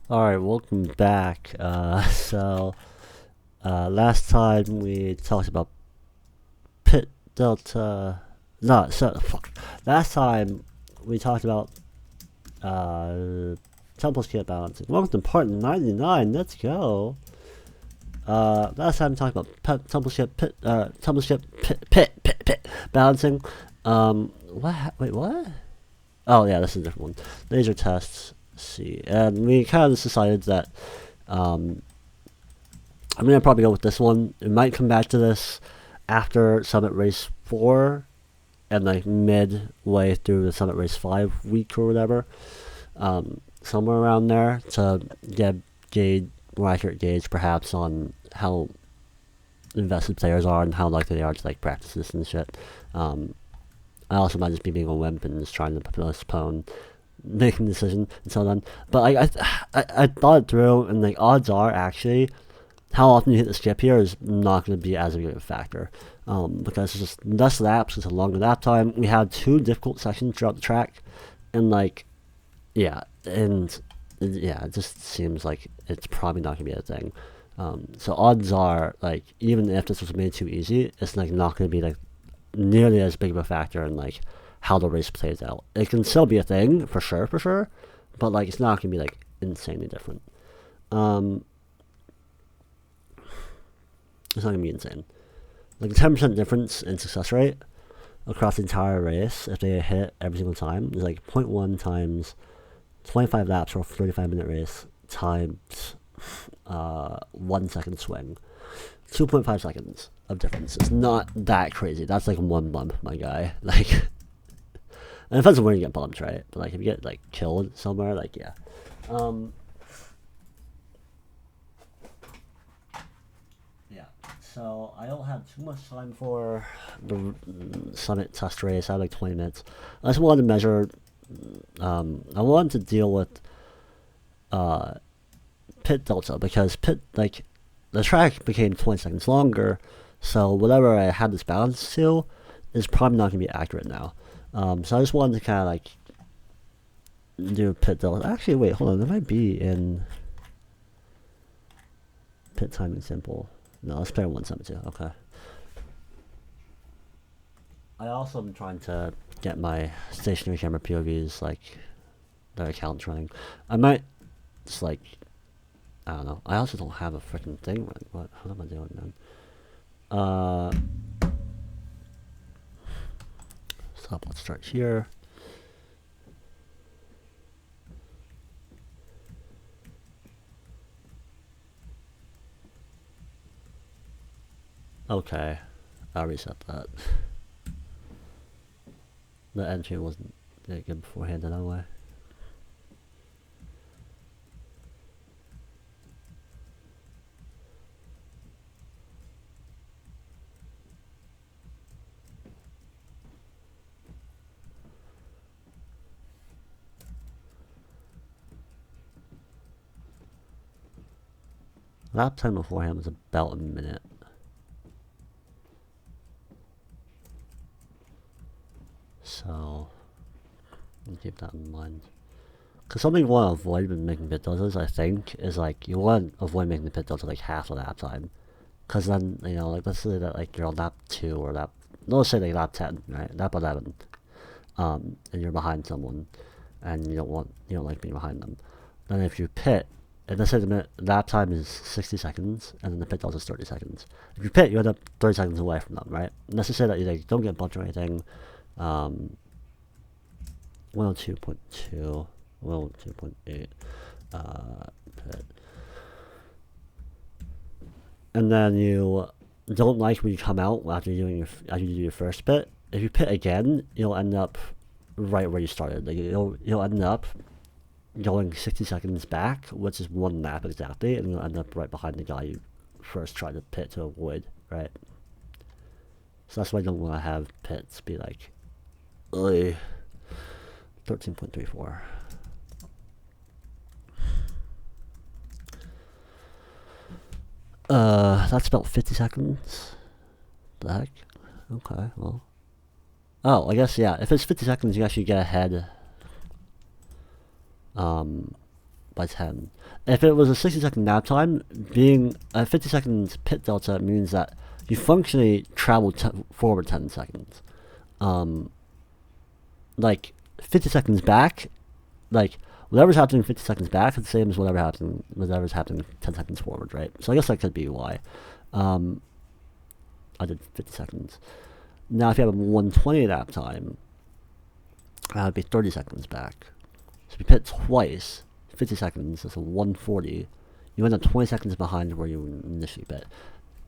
Alright, welcome back. Last time we talked about pit delta. No, fuck. Last time we talked about temple skip balancing. Welcome to part 99. Let's go. Last time we talked about temple skip pit balancing. Wait, what? Oh yeah, this is a different one. Laser tests. See, and we kind of just decided that I'm gonna probably go with this one. It might come back to this after Summit Race 4 and like midway through the Summit Race 5 week or whatever, somewhere around there, to get more accurate gauge perhaps on how invested players are and how likely they are to like practice this and shit. I also might just be being a wimp and just trying to postpone making a decision until then. But like I thought it through, and like odds are actually how often you hit the skip here is not going to be as big of a factor, because it's just less laps, it's a longer lap time. We had 2 difficult sections throughout the track, and like yeah, it just seems like it's probably not going to be a thing. So odds are like even if this was made too easy, it's like not going to be like nearly as big of a factor in like how the race plays out. It can still be a thing for sure, but like it's not gonna be like insanely different. It's not gonna be insane. Like a 10% difference in success rate across the entire race if they hit every single time is like 0.1 times 25 laps for a 35-minute race times 1 second swing. 2.5 seconds of difference. It's not that crazy. That's like 1 bump, my guy. Like, and it depends on where you get bumped, right? But like if you get like killed somewhere, like yeah. Yeah. So I don't have too much time for the Summit test race. I have like 20 minutes. I just wanted to measure. I wanted to deal with pit delta because the track became 20 seconds longer, so whatever I had this balance to is probably not going to be accurate now. So I just wanted to kind of like do pit delta. Actually, wait, hold on. There might be in pit timing simple. No, let's play 172. Okay. I also am trying to get my stationary camera POVs like their accounts running. I might just like I don't know. I also don't have a freaking thing running. What am I doing, man? Stop. Let's start here. Okay, I'll reset that. The entry wasn't that good beforehand anyway. Lap time beforehand was about a minute. So, keep that in mind. Because something you want to avoid when making pit deltas, I think, is like you want to avoid making the pit delta like half the lap time. Because then, you know, like let's say that like you're on lap 2 or let's say like lap 10, right? Lap 11. And you're behind someone and you don't like being behind them. Then if you pit, and let's say the lap time is 60 seconds, and then the pit delta is 30 seconds. If you pit, you end up 30 seconds away from them, right? And let's just say that you like, don't get bumped or anything. 102.2, 102.8, pit. And then you don't like when you come out after you do your first pit. If you pit again, you'll end up right where you started. Like you'll end up going 60 seconds back, which is 1 lap exactly, and you'll end up right behind the guy you first tried to pit to avoid, right? So that's why I don't want to have pits be like 13.34. That's about 50 seconds. The heck? Okay, well. Oh, I guess, yeah, if it's 50 seconds, you actually get ahead by 10. If it was a 60-second nap time, being a 50-second pit delta means that you functionally travel forward 10 seconds. Like 50 seconds back, like whatever's happening 50 seconds back is the same as whatever's happening 10 seconds forward, right? So I guess that could be why. I did 50 seconds. Now if you have a 120 nap time, that would be 30 seconds back. So if you pit twice, 50 seconds, that's a 140. You end up 20 seconds behind where you initially pit.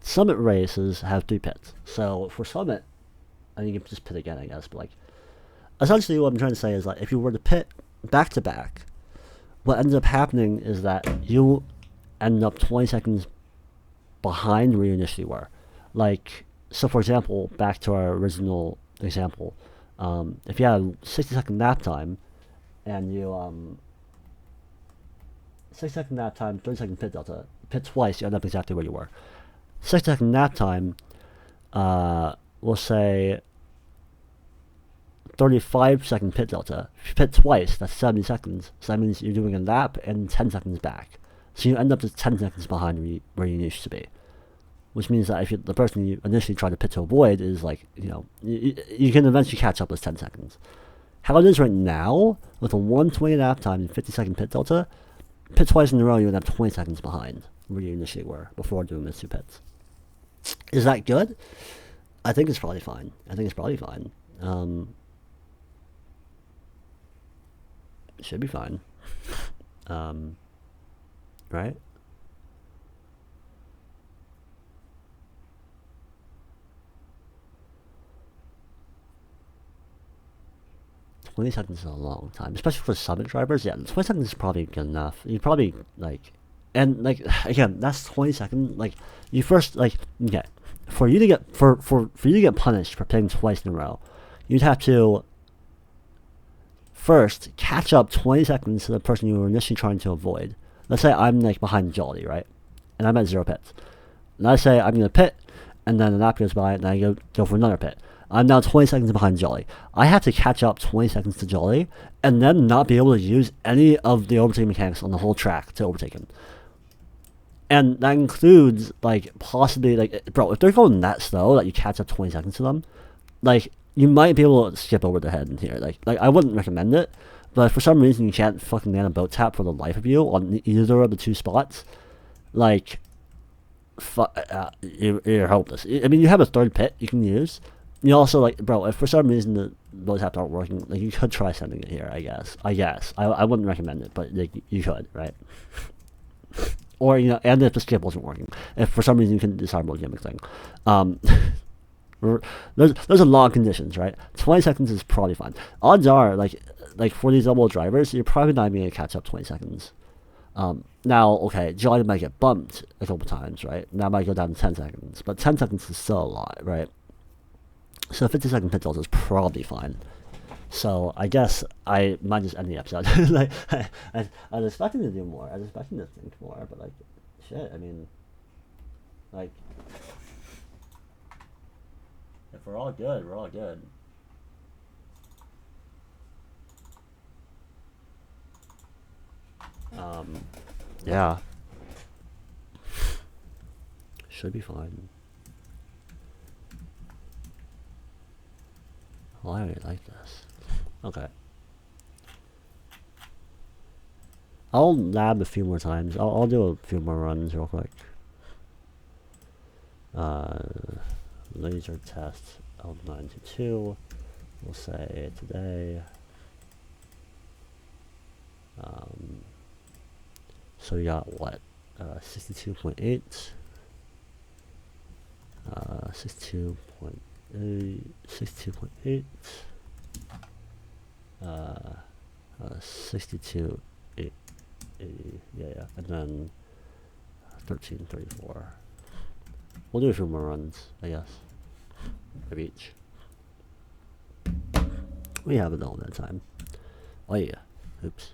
Summit races have 3 pits. So for Summit, I mean, you can just pit again, I guess, but like, essentially what I'm trying to say is like, if you were to pit back to back, what ends up happening is that you end up 20 seconds behind where you initially were. Like, so for example, back to our original example, if you had a 60-second nap time, and you 60-second nap time, 30-second pit delta, pit twice, you end up exactly where you were. 60-second nap time, we'll say 35-second pit delta. If you pit twice, that's 70 seconds. So that means you're doing a lap and 10 seconds back. So you end up just 10 seconds behind where you used to be. Which means that if the person you initially tried to pit to avoid is like, you can eventually catch up with 10 seconds. How it is right now, with a 120 nap time and 50-second pit delta, pit twice in a row, you end up 20 seconds behind where you initially were before doing those 2 pits. Is that good? I think it's probably fine. It should be fine. Right? $20 seconds is a long time, especially for Summit drivers. Yeah, 20 seconds is probably good enough. You probably again, that's 20 seconds. Like, you first, like, okay, for you to get for you to get punished for pitting twice in a row, you'd have to first catch up 20 seconds to the person you were initially trying to avoid. Let's say I'm like behind Jolly, right, and I'm at 0 pits. And I say I'm gonna pit, and then the lap goes by, and I go for another pit. I'm now 20 seconds behind Jolly. I have to catch up 20 seconds to Jolly, and then not be able to use any of the overtaking mechanics on the whole track to overtake him. And that includes, like, possibly, like, bro, if they're going that slow that you catch up 20 seconds to them, like, you might be able to skip over their head in here. Like, I wouldn't recommend it, but if for some reason you can't fucking land a boat tap for the life of you on either of the 2 spots, like, you're hopeless. I mean, you have a 3rd pit you can use. You also, like, bro, if for some reason the boat taps aren't working, like, you could try sending it here, I guess. I wouldn't recommend it, but, like, you could, right? Or, and if the skip wasn't working. If for some reason you couldn't decide what gimmick thing. There's a lot of conditions, right? 20 seconds is probably fine. Odds are, like for these double drivers, you're probably not going to catch up 20 seconds. Now, okay, Jolly might get bumped a couple times, right? That might go down to 10 seconds. But 10 seconds is still a lot, right? So 50-second pit delta is probably fine. So I guess I might just end the episode. Like, I was expecting to do more. I was expecting to think more, but like, shit. I mean, like, if we're all good, we're all good. Yeah, should be fine. Well, I really like this. Okay. I'll lab a few more times. I'll do a few more runs real quick. LaserTest0922. We'll say today. So we got what? 62.8. 62.8. 62, 8, 80, yeah, and then 1334. We'll do a few more runs, I guess, of each. We have it all that time. Oh yeah, oops.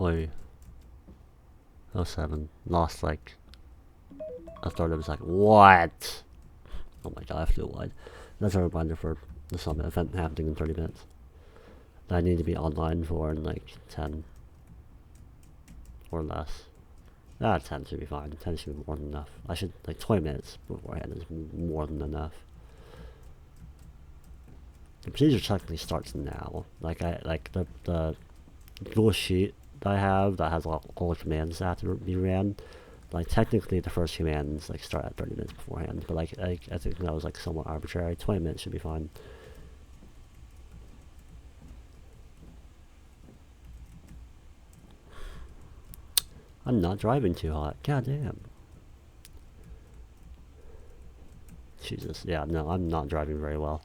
Oi. 07. Lost like a third of a second. What? Oh my god, I have to do wide. That's a reminder for the summit event happening in 30 minutes. That I need to be online for in like 10. Or less. 10 should be fine. 10 should be more than enough. I should, like, 20 minutes beforehand is more than enough. The procedure technically starts now. Like, the Google Sheet that I have that has all the commands that have to be ran. Like, technically the first commands, like, start at 30 minutes beforehand. But, like, I think that was, like, somewhat arbitrary. 20 minutes should be fine. I'm not driving too hot. God damn. Jesus. Yeah, no, I'm not driving very well.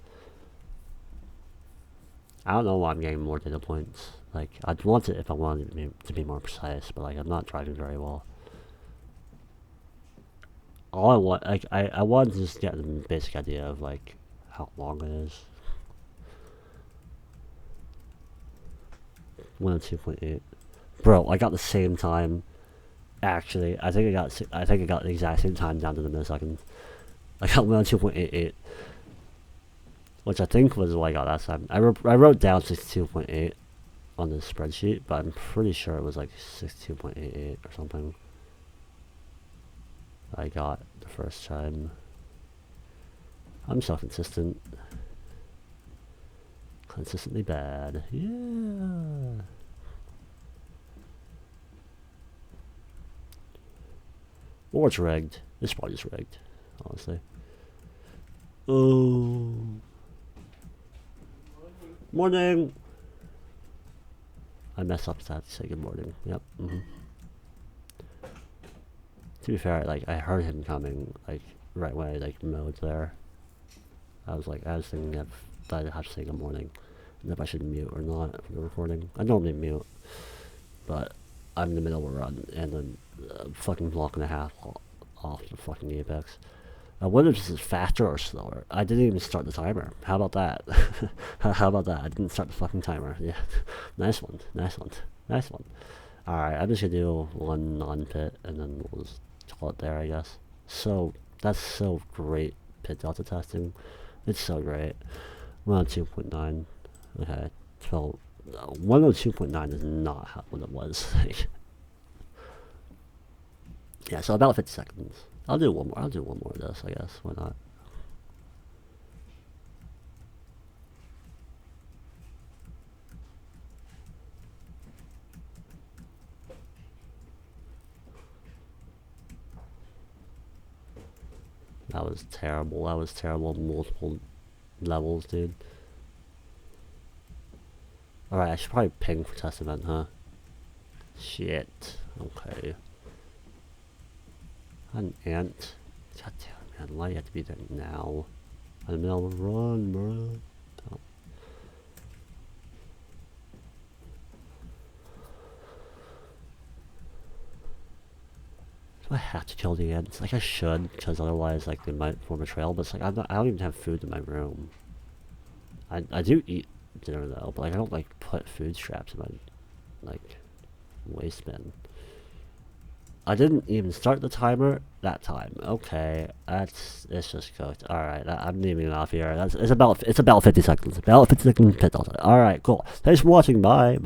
I don't know why I'm getting more data points. Like, I'd want it if I wanted it to be more precise, but, like, I'm not driving very well. All I want, like, I wanted to just get the basic idea of, like, how long it is. 102.8. Bro, I got the same time. Actually, I think I got the exact same time down to the millisecond. I got 102.88, which I think was what I got last time. I wrote down 62.8 on the spreadsheet, but I'm pretty sure it was like 62.88 or something. I got the first time. I'm so consistent. Consistently bad. Yeah. Or it's rigged. This part is rigged, honestly. Oh. Morning. I messed up that to say good morning. Yep. To be fair, like, I heard him coming, like, right when I, like, mowed there. I was thinking that I have to say good morning, and if I should mute or not for the recording. I normally mute, but I'm in the middle of a run, and then fucking block and a half off the fucking apex. I wonder if this is faster or slower. I didn't even start the timer. How about that? How about that? I didn't start the fucking timer. Yeah. Nice one. Nice one. Nice one. Alright, I'm just gonna do one non-pit, and then we'll just call it there, I guess. So, that's so great, pit delta testing. It's so great. 102.9. Okay. So, 102.9 is not what it was. Yeah, so about 50 seconds. I'll do one more of this, I guess. Why not? That was terrible. That was terrible on multiple levels, dude. Alright, I should probably ping for test event, huh? Shit. Okay. An ant. God damn, man. Why do you have to be there now? I'm in the middle of a run, bro. Oh. Do I have to kill the ants? Like, I should, because otherwise, like, they might form a trail, but it's like, I don't even have food in my room. I do eat dinner, though, but, like, I don't, like, put food scraps in my, like, waste bin. I didn't even start the timer that time. Okay, it's just cooked. Alright, I'm leaving it off here. It's about 50 seconds. About 50 seconds pit delta. Alright, cool. Thanks for watching. Bye.